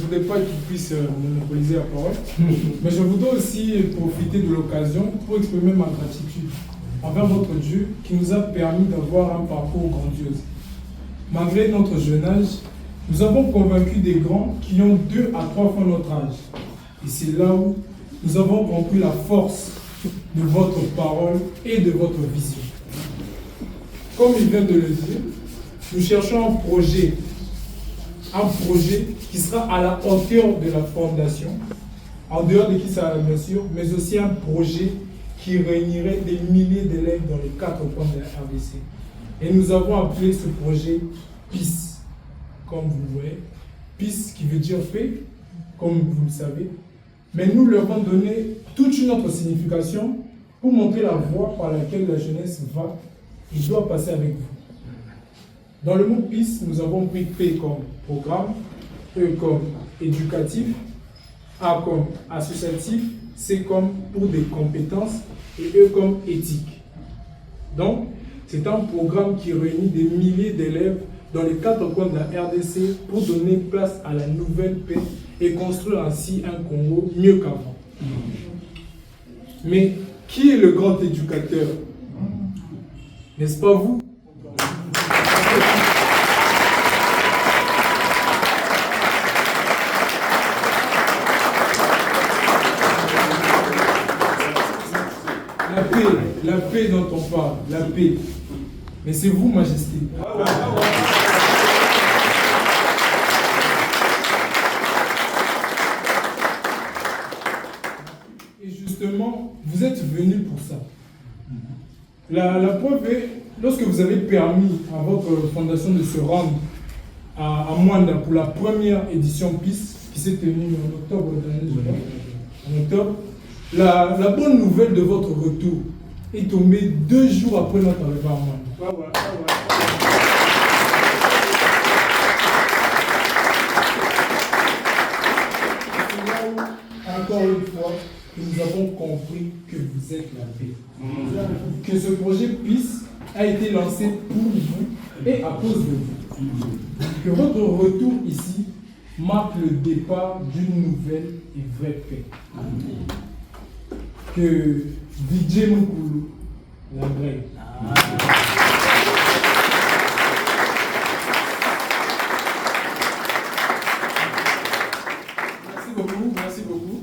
voudrais pas qu'il puisse monopoliser la parole, mais je voudrais aussi profiter de l'occasion pour exprimer ma gratitude envers votre Dieu qui nous a permis d'avoir un parcours grandiose. Malgré notre jeune âge, nous avons convaincu des grands qui ont 2 à 3 fois notre âge. Et c'est là où nous avons compris la force de votre parole et de votre vision. Comme il vient de le dire, nous cherchons un projet qui sera à la hauteur de la fondation, en dehors de qui ça bien sûr, mais aussi un projet qui réunirait des milliers d'élèves dans les 4 coins de la RDC. Et nous avons appelé ce projet PIS, comme vous voyez. PIS qui veut dire paix, comme vous le savez. Mais nous leur avons donné toute une autre signification pour montrer la voie par laquelle la jeunesse va et doit passer avec vous. Dans le mot PIS, nous avons pris P comme programme, E comme éducatif, A comme associatif, C comme pour des compétences et E comme éthique. Donc, c'est un programme qui réunit des milliers d'élèves dans les 4 coins de la RDC pour donner place à la nouvelle paix et construire ainsi un Congo mieux qu'avant. Mais qui est le grand éducateur? N'est-ce pas vous? La paix dont on parle, la paix. Mais c'est vous, Majesté. Et justement, vous êtes venus pour ça. La preuve est, lorsque vous avez permis à votre fondation de se rendre à Mwanda pour la première édition PIS, qui s'est tenue en octobre dernier, en octobre, la bonne nouvelle de votre retour est tombée 2 jours après notre arrivée à Mwanda. Encore une fois, nous avons compris que vous êtes la paix. Que ce projet PIS a été lancé pour vous et à cause de vous. Que votre retour ici marque le départ d'une nouvelle et vraie paix. Que Vijay Mukulu la vraie. Merci beaucoup, merci beaucoup.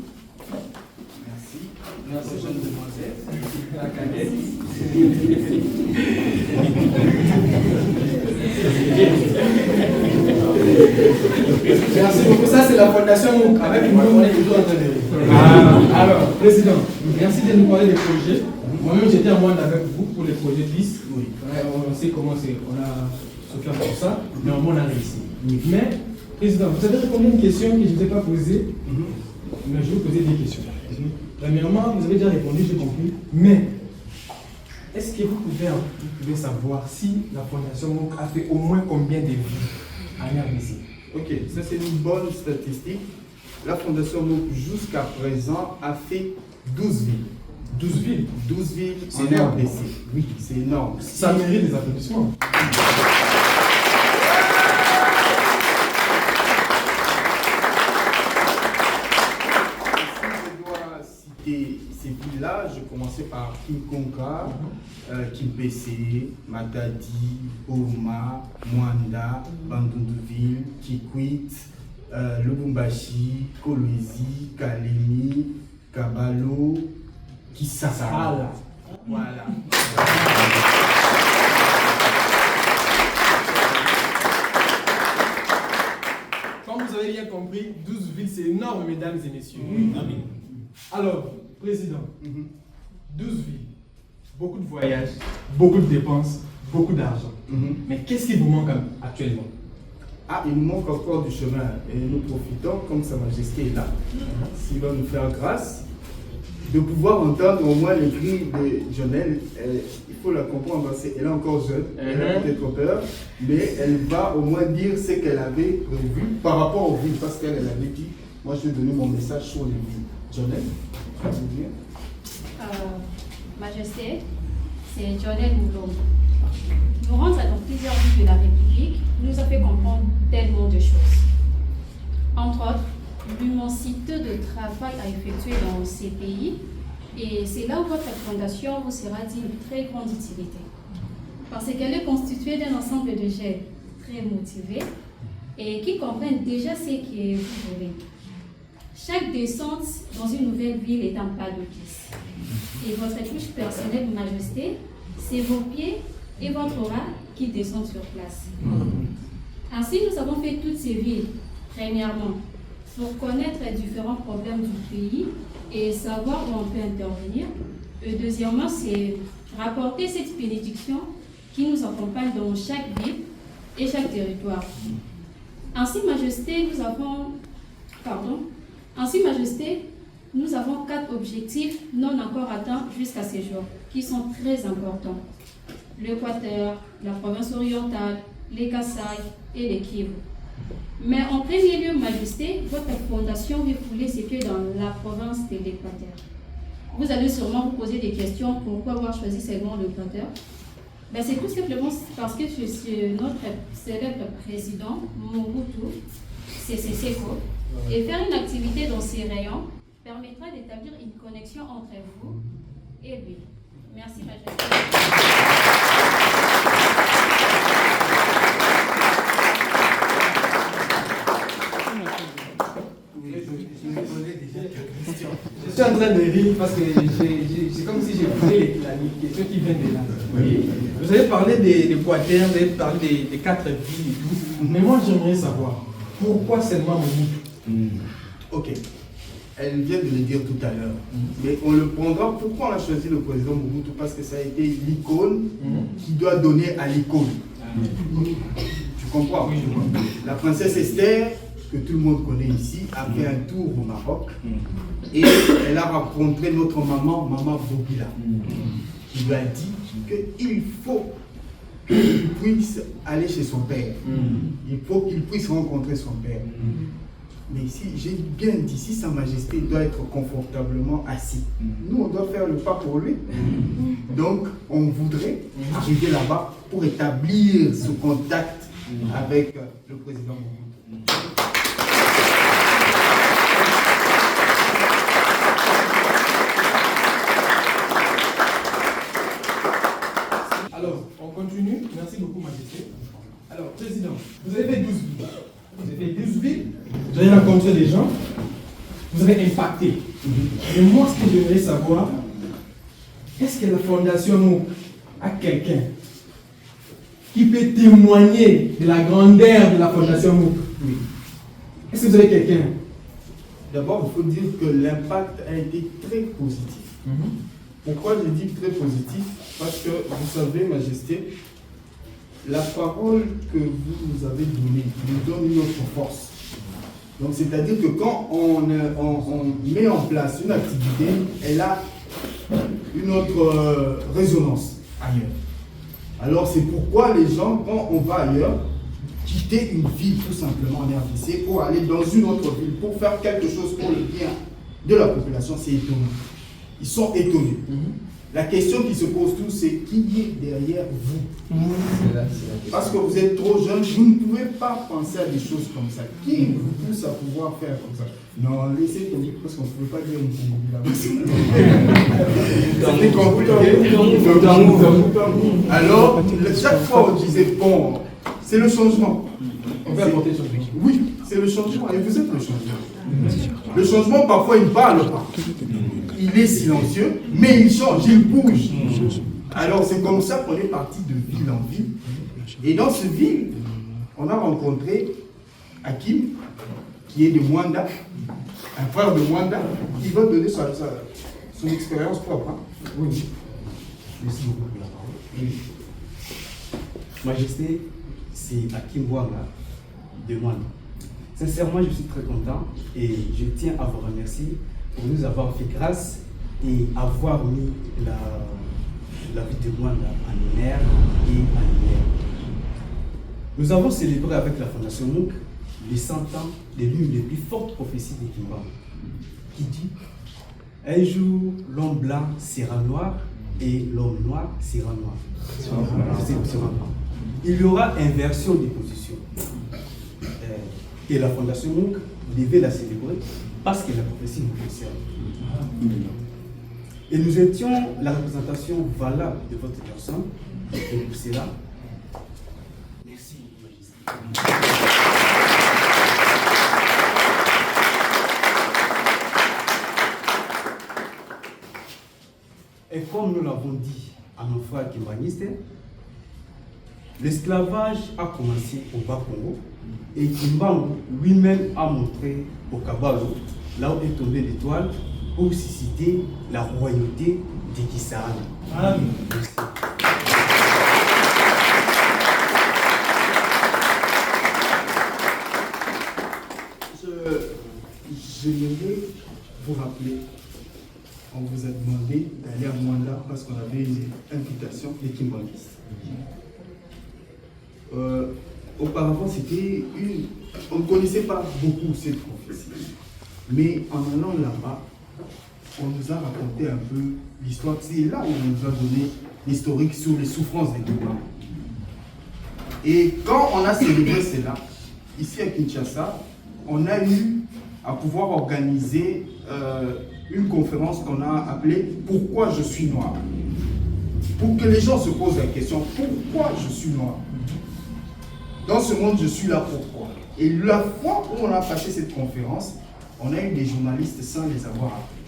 Merci, jeune demoiselle. La cadette. Merci beaucoup. Ça, c'est la fondation avec nous, on est toujours en train de. Alors, président, merci de nous parler des projets. Moi-même, j'étais en Mwanda avec vous pour les projets PIS. Oui. On sait comment c'est. On a souffert pour ça, mais on a réussi. Oui. Mais, président, vous avez répondu à une question que je ne vous ai pas posée. Mais je vais vous poser des questions. Premièrement, vous avez déjà répondu, j'ai compris. Mais, est-ce que vous pouvez savoir si la Fondation MOOC a fait au moins combien de vies en RDC? Ok, ça c'est une bonne statistique. La Fondation MOOC jusqu'à présent a fait 12 villes. 12 villes? 12 villes C'est en énorme. RDC. Oui, c'est énorme. Ça mérite des applaudissements. Ces villes-là, je commençais par Kinkonka, Kimpese, Matadi, Boma, Mwanda, Bandunduville, Kikwit, Lubumbashi, Kolwezi, Kalemi, Kabalo, Kisasala. Voilà. Comme vous avez bien compris, 12 villes, c'est énorme, mesdames et messieurs. Amen. Alors, président, 12 villes, beaucoup de voyages, beaucoup de dépenses, beaucoup d'argent. Mais qu'est-ce qui vous manque actuellement? Ah, il nous manque encore du chemin et nous profitons, comme Sa Majesté est là, s'il va nous faire grâce, de pouvoir entendre au moins le cri de Jonelle. Il faut la comprendre, elle est encore jeune, elle a peut-être peur, mais elle va au moins dire ce qu'elle avait prévu par rapport aux villes, parce qu'elle avait dit, moi je vais donner mon message sur les villes. Jonelle, tu veux dire? Majesté, c'est Jonelle Moulombo. Nous rentrons dans plusieurs villes de la République, nous a fait comprendre tellement de choses. Entre autres, l'immensité de travail à effectuer dans ces pays. Et c'est là où votre fondation vous sera d'une très grande utilité. Parce qu'elle est constituée d'un ensemble de jeunes très motivés et qui comprennent déjà ce que vous voulez. Chaque descente dans une nouvelle ville est un pas de plus. Et votre touche personnelle, Majesté, c'est vos pieds et votre aura qui descendent sur place. Ainsi, nous avons fait toutes ces villes, premièrement, pour connaître les différents problèmes du pays et savoir où on peut intervenir. Et deuxièmement, c'est rapporter cette bénédiction qui nous accompagne dans chaque ville et chaque territoire. Ainsi, Majesté, nous avons 4 objectifs non encore atteints jusqu'à ce jour, qui sont très importants. L'Équateur, la province orientale, les Kasaï et les Kivu. Mais en premier lieu, Majesté, votre fondation veut fouler ses pieds dans la province de l'Équateur. Vous allez sûrement vous poser des questions, pourquoi avoir choisi seulement l'Équateur? C'est tout simplement parce que je suis notre célèbre président, Mobutu Sese Seko, et faire une activité dans ces rayons permettra d'établir une connexion entre vous et lui. Merci, Majesté. Je suis en train de rire parce que c'est comme si j'ai posé les questions qui viennent de là. Oui. Vous avez parlé d'Équateur, vous avez parlé des 4 villes et tout. Mais moi, j'aimerais savoir pourquoi seulement Mobutu? Ok. Elle vient de le dire tout à l'heure. Mais on le prendra. Pourquoi on a choisi le président Mobutu? Parce que ça a été l'icône qui doit donner à l'icône. Tu comprends? Oui, la princesse Esther, que tout le monde connaît ici, a fait un tour au Maroc et elle a rencontré notre maman Bobila, qui lui a dit qu'il faut qu'il puisse aller chez son père. Il faut qu'il puisse rencontrer son père. Mais si j'ai bien dit, si Sa Majesté doit être confortablement assis, nous on doit faire le pas pour lui. Donc on voudrait arriver là-bas pour établir ce contact avec le président Mobutu. Alors, on continue. Merci beaucoup, Majesté. Alors, Président, vous avez fait 12 villes. Vous avez fait 12 villes, vous avez rencontré des gens, vous avez impacté. Et moi, ce que j'aimerais savoir, est-ce que la Fondation MOOC a quelqu'un qui peut témoigner de la grandeur de la Fondation MOOC? Oui. Est-ce que vous avez quelqu'un? D'abord, il faut dire que l'impact a été très positif. Pourquoi je dis très positif? Parce que, vous savez, Majesté, la parole que vous nous avez donnée nous donne une autre force. Donc, c'est-à-dire que quand on met en place une activité, elle a une autre résonance ailleurs. Alors, c'est pourquoi les gens, quand on va ailleurs, quitter une ville tout simplement en RDC pour aller dans une autre ville, pour faire quelque chose pour le bien de la population, c'est étonnant. Ils sont étonnés. La question qui se pose tous, c'est qui est derrière vous? Parce que vous êtes trop jeune, vous ne pouvez pas penser à des choses comme ça. Qui vous pousse à pouvoir faire comme ça? Non, laissez tomber, parce qu'on ne pouvait pas dire une communauté. Alors, chaque fois on disait, bon, c'est le changement. On peut apporter le changement. Oui, c'est le changement, et vous êtes le changement. Le changement, parfois, il ne parle pas. Il est silencieux, mais il change, il bouge. Alors c'est comme ça qu'on est parti de ville en ville. Et dans cette ville, on a rencontré Hakim, qui est de Mwanda, un frère de Mwanda, qui va donner son expérience propre. Hein. Oui. Merci beaucoup pour la parole. Oui. Majesté, c'est Hakim Mwanda de Mwanda. Sincèrement, je suis très content et je tiens à vous remercier pour nous avoir fait grâce et avoir mis la vie de Mwanda en honneur et en lumière. Nous avons célébré avec la Fondation MOOC les 100 ans de l'une des plus fortes prophéties de Kimbamba, qui dit « Un jour, l'homme blanc sera noir et l'homme noir sera noir. » Il y aura inversion des positions. Et la Fondation MOOC devez la célébrer parce que la prophétie nous concerne. Et nous étions la représentation valable de votre personne. Et pour cela, merci, Majesté. Et comme nous l'avons dit à nos frères kimbanguistes, l'esclavage a commencé au Bas-Congo et Kimbangu lui-même a montré au Kabalo, là où est tombée l'étoile, pour susciter la royauté des Kisarani. Amen. Merci. J'aimerais vous rappeler, on vous a demandé d'aller à Mwanda parce qu'on avait une invitation des Kimbanguistes. Auparavant, c'était on ne connaissait pas beaucoup cette prophétie. Mais en allant là-bas, on nous a raconté un peu l'histoire. C'est là où on nous a donné l'historique sur les souffrances des Kimbangu. Et quand on a célébré cela, ici à Kinshasa, on a eu à pouvoir organiser une conférence qu'on a appelée « Pourquoi je suis noir ?» Pour que les gens se posent la question « Pourquoi je suis noir ?» Dans ce monde, je suis là pourquoi? Et la fois où on a passé cette conférence, on a eu des journalistes sans les avoir appelés.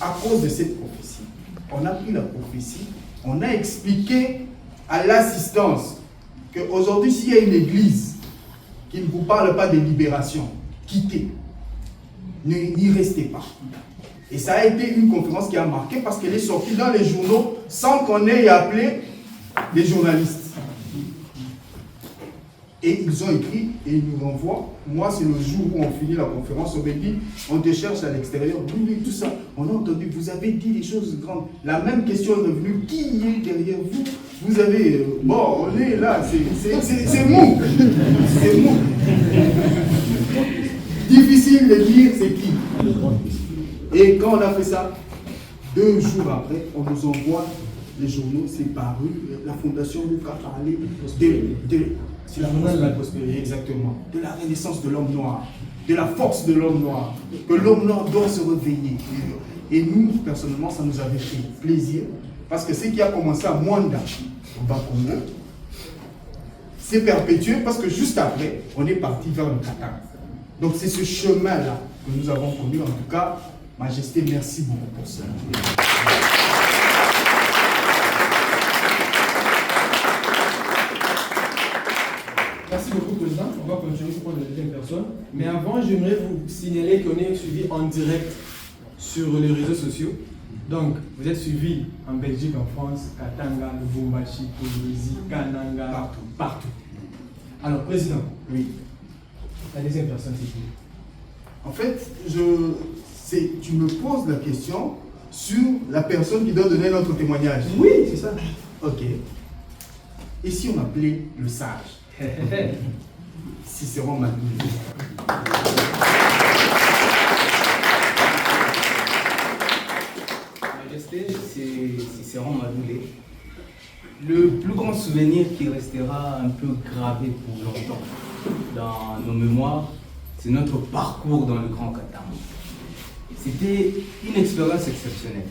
À cause de cette prophétie, on a pris la prophétie, on a expliqué à l'assistance qu'aujourd'hui, s'il y a une église qui ne vous parle pas de libération, quittez. N'y restez pas. Et ça a été une conférence qui a marqué parce qu'elle est sortie dans les journaux sans qu'on ait appelé les journalistes. Et ils ont écrit et ils nous renvoient. Moi, c'est le jour où on finit la conférence, on me dit, on te cherche à l'extérieur, oui, tout ça. On a entendu, vous avez dit des choses grandes. La même question est revenue, qui est derrière vous? Vous avez, bon, on est là, c'est mou. C'est mou. Difficile de dire c'est qui. Et quand on a fait ça, 2 jours après, on nous envoie les journaux, c'est paru, la Fondation Luc a parlé c'est la journée de la prospérité, exactement, de la renaissance de l'homme noir, de la force de l'homme noir, que l'homme noir doit se réveiller. Et nous, personnellement, ça nous avait fait plaisir, parce que ce qui a commencé à Mwanda, au Bas-Congo, c'est perpétué, parce que juste après, on est parti vers le Katanga. Donc c'est ce chemin-là que nous avons connu. En tout cas, Majesté, merci beaucoup pour ça. Merci beaucoup, Président. On va continuer pour la deuxième personne. Mais avant, j'aimerais vous signaler qu'on est suivi en direct sur les réseaux sociaux. Donc, vous êtes suivi en Belgique, en France, Katanga, Lubumbashi, Kolwezi, Kananga, partout. Alors, Président, oui. La deuxième personne, c'est qui? En fait, tu me poses la question sur la personne qui doit donner notre témoignage. Oui, c'est ça. Ok. Et si on appelait le sage Cicéron Madoulé. Majesté, c'est Cicéron Madoulé. Le plus grand souvenir qui restera un peu gravé pour longtemps dans nos mémoires, c'est notre parcours dans le Grand Katanga. C'était une expérience exceptionnelle.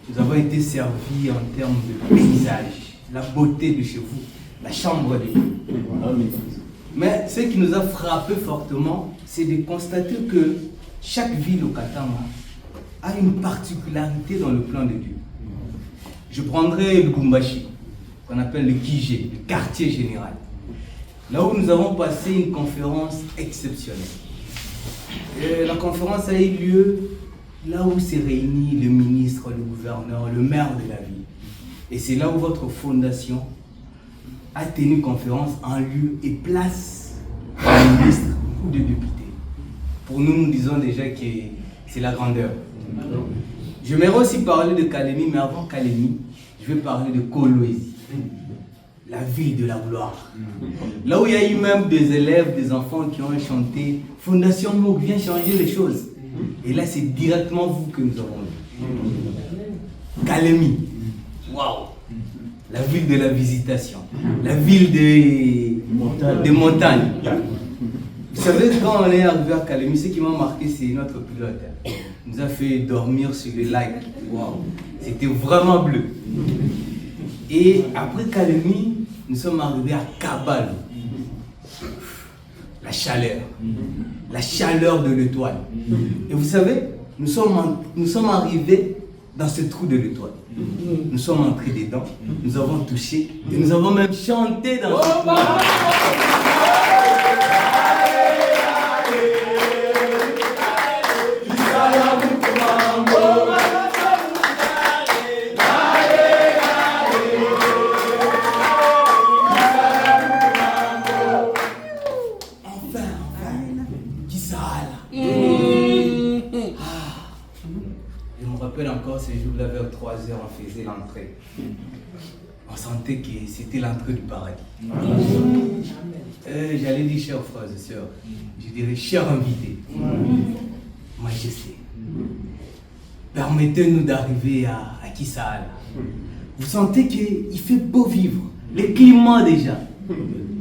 Nous avons été servis en termes de paysage, la beauté de chez vous, la chambre de Dieu. Mais ce qui nous a frappé fortement, c'est de constater que chaque ville au Katanga a une particularité dans le plan de Dieu. Je prendrai le Lubumbashi, qu'on appelle le Kijé, le quartier général. Là où nous avons passé une conférence exceptionnelle. Et la conférence a eu lieu là où s'est réuni le ministre, le gouverneur, le maire de la ville. Et c'est là où votre fondation a tenu conférence en lieu et place du ministre ou de député. Pour nous, nous disons déjà que c'est la grandeur. J'aimerais aussi parler de Kalemi, mais avant Kalemi, je vais parler de Kolwezi, la ville de la gloire. Là où il y a eu même des élèves, des enfants qui ont chanté « Fondation Mouk, viens changer les choses ». Et là, c'est directement vous que nous avons vu. Kalemi, waouh, la ville de la visitation, la ville des montagnes. Vous Vous savez, quand on est arrivé à Kalemi, ce qui m'a marqué, c'est notre pilote. Il nous a fait dormir sur les lacs. Wow. C'était vraiment bleu. Et après Kalemi, nous sommes arrivés à Kabal. La chaleur de l'étoile. Et vous savez, nous sommes arrivés dans ce trou de l'étoile. Nous sommes entrés dedans, nous avons touché et nous avons même chanté dans ce trou. Encore ces jours-là, vers 3 heures, on faisait l'entrée. On sentait que c'était l'entrée du paradis. J'allais dire, chers frères et sœurs, je dirais, chers invités, Majesté, permettez-nous d'arriver à Kisala. Vous sentez qu'il fait beau vivre, le climat déjà.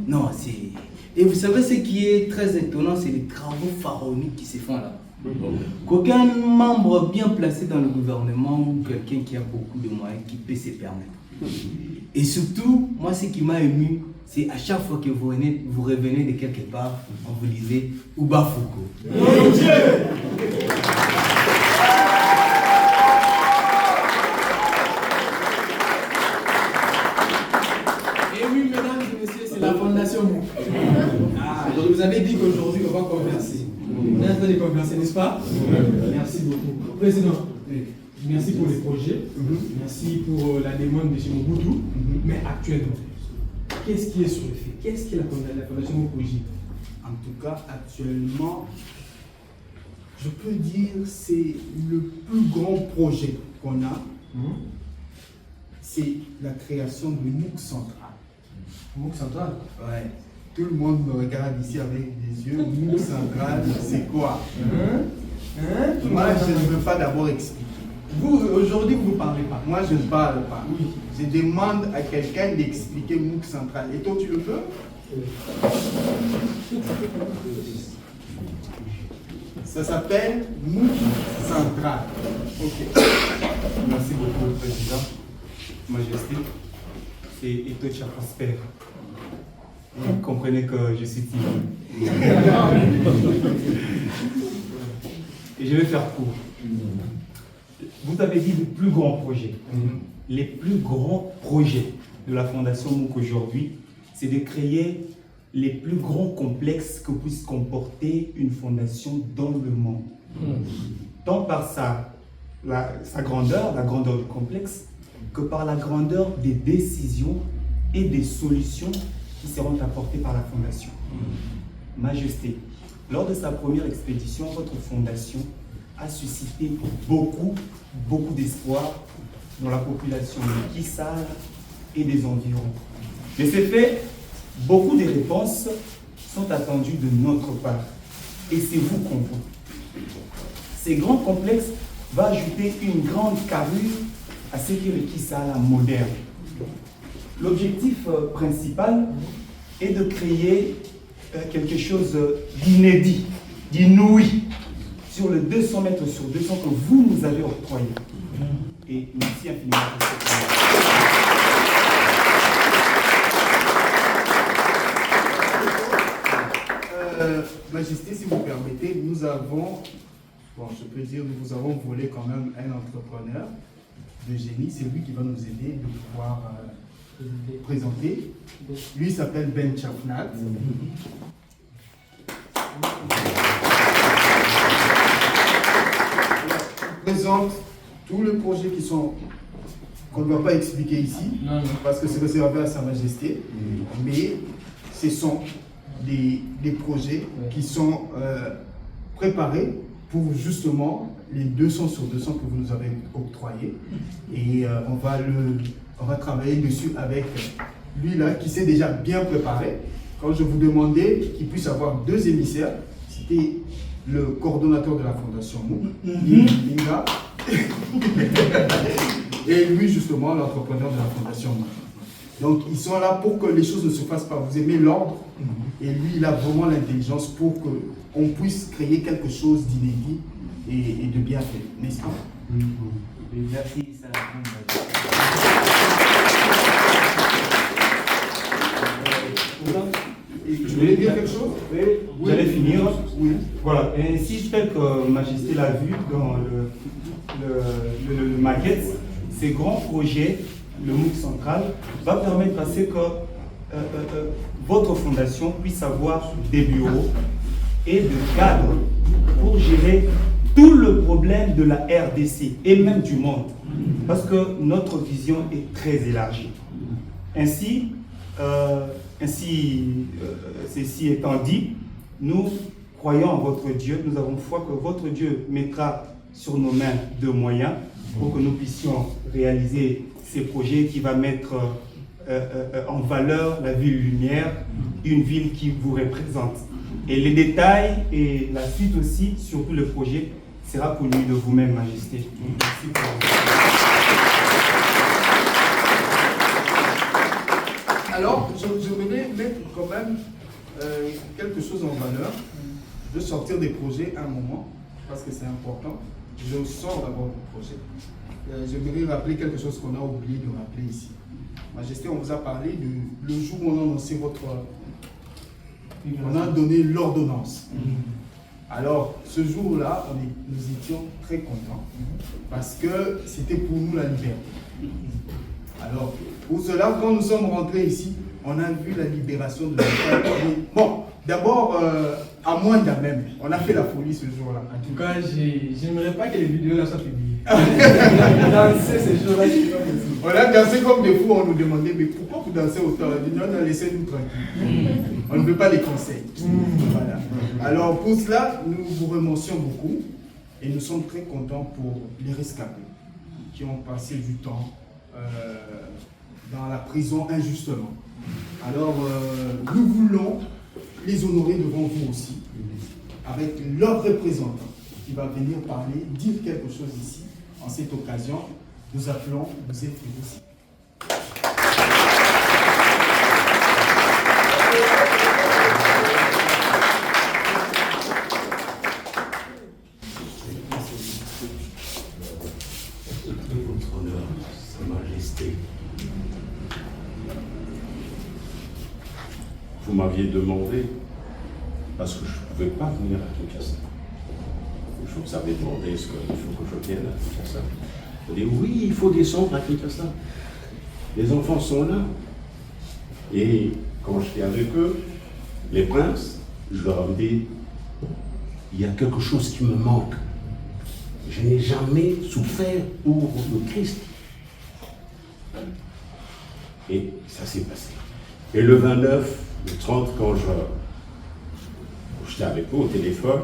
Non, c'est... Et vous savez ce qui est très étonnant, c'est les travaux pharaoniques qui se font là. Qu'aucun membre bien placé dans le gouvernement ou quelqu'un qui a beaucoup de moyens qui peut se permettre. Et surtout, moi ce qui m'a ému, c'est à chaque fois que vous revenez de quelque part, on vous disait Uba Foucault. Et oui, mesdames et messieurs, c'est la Fondation Mouk. Donc vous avez dit qu'aujourd'hui on va converser. On est en train de converser, n'est-ce pas? Merci beaucoup. Président, merci pour les projets, merci pour la demande de chez Mobutu, mais actuellement, qu'est-ce qui est sur le fait? Qu'est-ce qui est la Fondation Mobutu? En tout cas, actuellement, je peux dire que c'est le plus grand projet qu'on a, c'est la création de MOOC Central. MOOC Central? Ouais. Tout le monde me regarde ici avec des yeux. MOOC Central, c'est quoi? Moi, je ne veux pas d'abord expliquer. Vous, aujourd'hui, vous ne parlez pas. Moi, je ne parle pas. Oui. Je demande à quelqu'un d'expliquer MOOC Central. Et toi, tu le peux? Ça s'appelle MOOC Central. Ok. Merci beaucoup, Président. Majesté, c'est Etocha Prosper. Vous comprenez que je suis timide. Et je vais faire court. Vous avez dit le plus grand projet. Les plus grands projets de la Fondation MOOC aujourd'hui, c'est de créer les plus grands complexes que puisse comporter une fondation dans le monde. Tant par sa grandeur, la grandeur du complexe, que par la grandeur des décisions et des solutions qui seront apportées par la Fondation. Majesté, lors de sa première expédition, votre Fondation a suscité beaucoup d'espoir dans la population de Kisala et des environs. Mais c'est fait, beaucoup de réponses sont attendues de notre part. Et c'est vous qu'on veut. Ces grands complexes vont ajouter une grande carrure à ce qu'est le Kisala moderne. L'objectif principal est de créer quelque chose d'inédit, d'inouï, sur le 200 mètres sur 200 que vous nous avez octroyé. Et merci infiniment pour cette Majesté, si vous permettez, nous avons, je peux dire, nous avons volé quand même un entrepreneur de génie. C'est lui qui va nous aider de pouvoir présenter. Lui s'appelle Ben Chafnat. Il présente tous les projets qu'on ne va pas expliquer ici, parce que c'est réservé à Sa Majesté, mais ce sont des projets qui sont préparés pour justement les 200 sur 200 que vous nous avez octroyés. Et on va travailler dessus avec lui là, qui s'est déjà bien préparé. Quand je vous demandais qu'il puisse avoir 2 émissaires, c'était le coordonnateur de la Fondation MOOC, Linga, et lui justement l'entrepreneur de la Fondation MOOC. Donc ils sont là pour que les choses ne se fassent pas. Vous aimez l'ordre, et lui il a vraiment l'intelligence pour qu'on puisse créer quelque chose d'inédit et de bien fait, n'est-ce pas? Merci, Je voulais dire quelque chose? Oui, j'allais finir. Oui. Voilà, et ainsi, tel que Majesté l'a vu dans le maquette, ces grands projets, le MOOC central, va permettre à ce que votre fondation puisse avoir des bureaux et des cadres pour gérer tout le problème de la RDC et même du monde, parce que notre vision est très élargie. Ainsi, ceci étant dit, nous croyons en votre Dieu, nous avons foi que votre Dieu mettra sur nos mains de moyens pour que nous puissions réaliser ces projets qui va mettre en valeur la ville lumière, une ville qui vous représente. Et les détails et la suite aussi, surtout le projet, sera connu de vous-même, Majesté. Merci pour Alors, je voulais mettre quand même quelque chose en valeur, de sortir des projets à un moment, parce que c'est important. Je sors d'abord du projet. Je voudrais rappeler quelque chose qu'on a oublié de rappeler ici. Majesté, on vous a parlé du jour où on a annoncé on a donné l'ordonnance. Alors, ce jour-là, nous étions très contents, parce que c'était pour nous la liberté. Alors, pour cela, quand nous sommes rentrés ici, on a vu la libération de la femme. Bon, d'abord, à moins d'un même, on a fait la folie ce jour-là. En tout cas, j'aimerais pas que les vidéos là soient publiées. Danser ces jours-là, c'est pas possible. On a dansé comme des fous, on nous demandait, mais pourquoi vous dansez autant? On a dit, non, laissez-nous tranquilles. On ne veut pas des conseils. Voilà. Alors, pour cela, nous vous remercions beaucoup et nous sommes très contents pour les rescapés qui ont passé du temps dans la prison injustement. Alors, nous voulons les honorer devant vous aussi, avec leur représentant qui va venir parler, dire quelque chose ici. En cette occasion, nous appelons Joseph aussi. Votre honneur, Sa Majesté. Vous m'aviez demandé, parce que je ne pouvais pas venir à Kinshasa. Je vous avais demandé est-ce qu'il faut que je vienne à Kinshasa. Vous avez dit oui, il faut descendre à Kinshasa. Les enfants sont là. Et quand j'étais avec eux, les princes, je leur ai dit il y a quelque chose qui me manque. Je n'ai jamais souffert pour le Christ. Et ça s'est passé. Et le 29, le 30, quand j'étais avec vous au téléphone,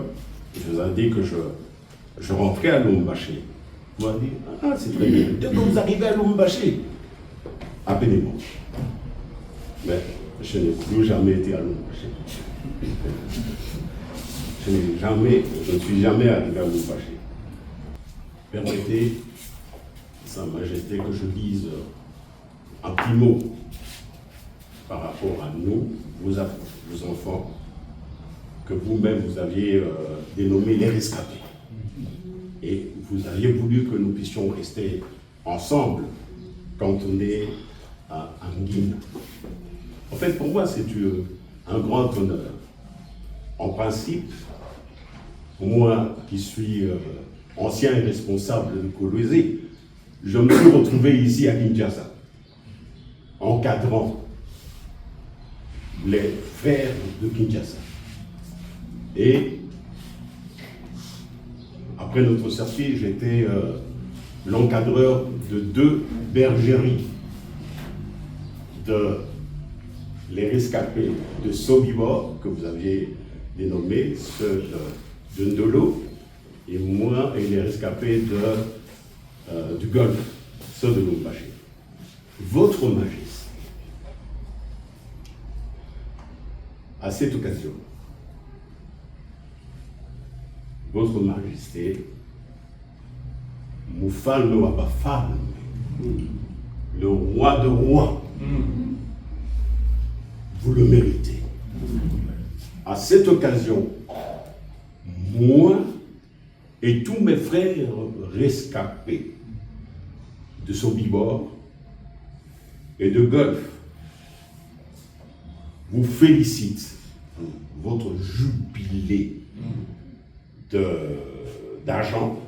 je vous ai dit que je rentrais à Lubumbashi. Vous m'avez dit, ah c'est très bien. Dès que vous arrivez à Lubumbashi, appelez-moi. Mais je n'ai plus jamais été à Lubumbashi. Je ne suis jamais arrivé à Lubumbashi. Permettez, Sa Majesté, que je dise un petit mot par rapport à nous, vos enfants, que vous-même vous aviez dénommé les rescapés. Et vous aviez voulu que nous puissions rester ensemble quand on est à Nguina. En fait, pour moi, c'est un grand honneur. En principe, moi qui suis ancien et responsable de Kolwezi, je me suis retrouvé ici à Kinshasa, encadrant les frères de Kinshasa. Et après notre sortie, j'étais l'encadreur de 2 bergeries les rescapés de Sobibor, que vous aviez dénommé, ceux de Ndolo, et moi, et les rescapés du Golfe, ceux de Lubumbashi. Votre Majesté, à cette occasion, Votre Majesté, Moufalme Wabafalme, le roi de rois, vous le méritez. À cette occasion, moi et tous mes frères rescapés de Sobibor et de Golfe vous félicitent pour votre jubilé d'argent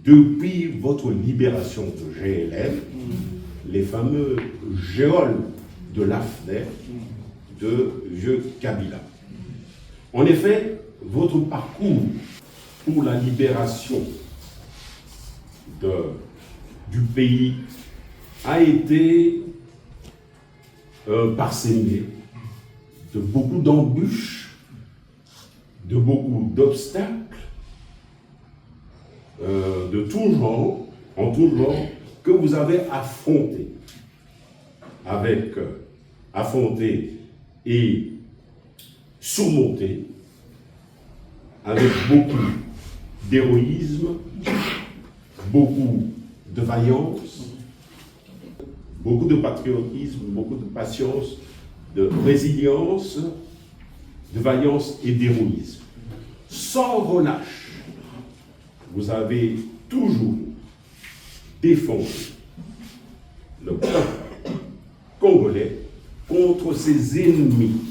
depuis votre libération de GLF, les fameux géoles de l'AFNER de Vieux Kabila. En effet, votre parcours pour la libération du pays a été parsemé de beaucoup d'embûches, de beaucoup d'obstacles, de tout genre, en tout genre, que vous avez affronté et surmonté avec beaucoup d'héroïsme, beaucoup de vaillance, beaucoup de patriotisme, beaucoup de patience, de résilience, de vaillance et d'héroïsme. Sans relâche, vous avez toujours défendu le peuple congolais contre ses ennemis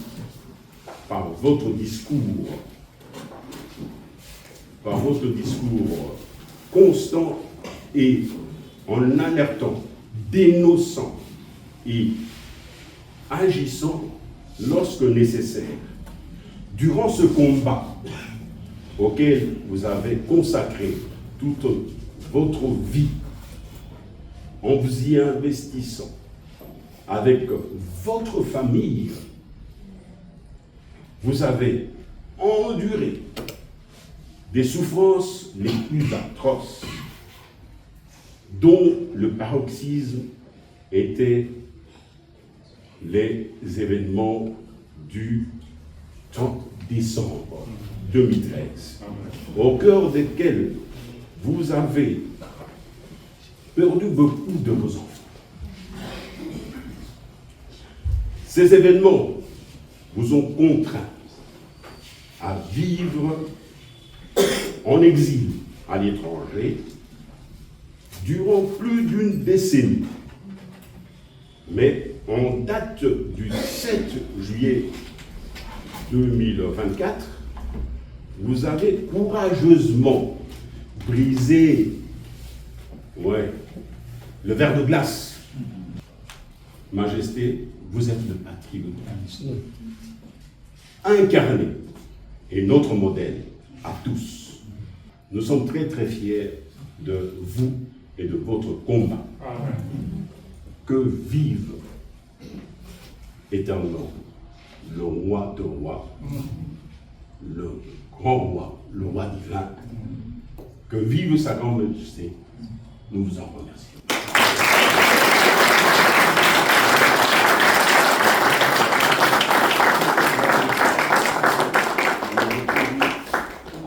par votre discours constant et en alertant, dénonçant et agissant lorsque nécessaire. Durant ce combat auquel vous avez consacré toute votre vie, en vous y investissant avec votre famille, vous avez enduré des souffrances les plus atroces, dont le paroxysme était les événements du 30 décembre 2013, au cœur desquels vous avez perdu beaucoup de vos enfants. Ces événements vous ont contraint à vivre en exil à l'étranger durant plus d'une décennie. Mais en date du 7 juillet 2024, vous avez courageusement brisé le verre de glace. Majesté, vous êtes le patriote incarné et notre modèle à tous. Nous sommes très très fiers de vous et de votre combat. Que vive éternellement le roi de rois, le grand roi, le roi divin. Que vive sa grande majesté. Nous vous en remercions.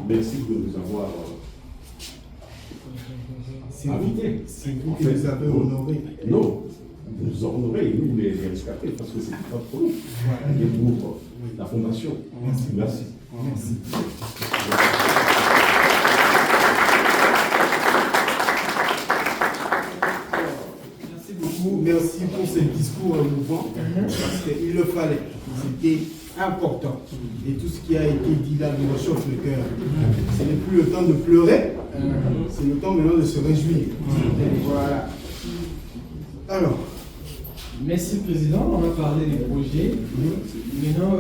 Merci de nous avoir invités. C'est vous qui nous avez honorés. Non, vous nous honorez, nous les rescapés, parce que c'est pas pour nous. Et pour la fondation. Merci. Merci. Merci. Merci beaucoup. Merci pour ce discours émouvant, parce qu'il le fallait. C'était important. Et tout ce qui a été dit là nous réchauffe le cœur. Ce n'est plus le temps de pleurer, c'est le temps maintenant de se réjouir. Voilà. Alors. Merci Président, on va parler des projets. Maintenant,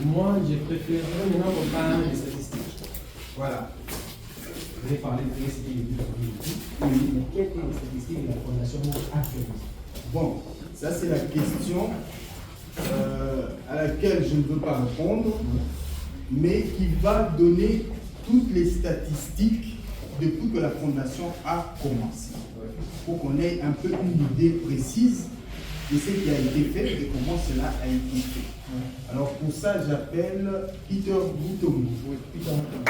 moi j'ai préféré maintenant qu'on parle des statistiques. Voilà. Vous avez parlé de statistiques, mais quelles sont les statistiques de la Fondation actuellement? Bon, ça c'est la question à laquelle je ne veux pas répondre, mais qui va donner toutes les statistiques depuis que la Fondation a commencé, pour qu'on ait un peu une idée précise de ce qui a été fait et comment cela a été fait. Alors pour ça, j'appelle Peter Boutomou. Oui, Peter Boutomou.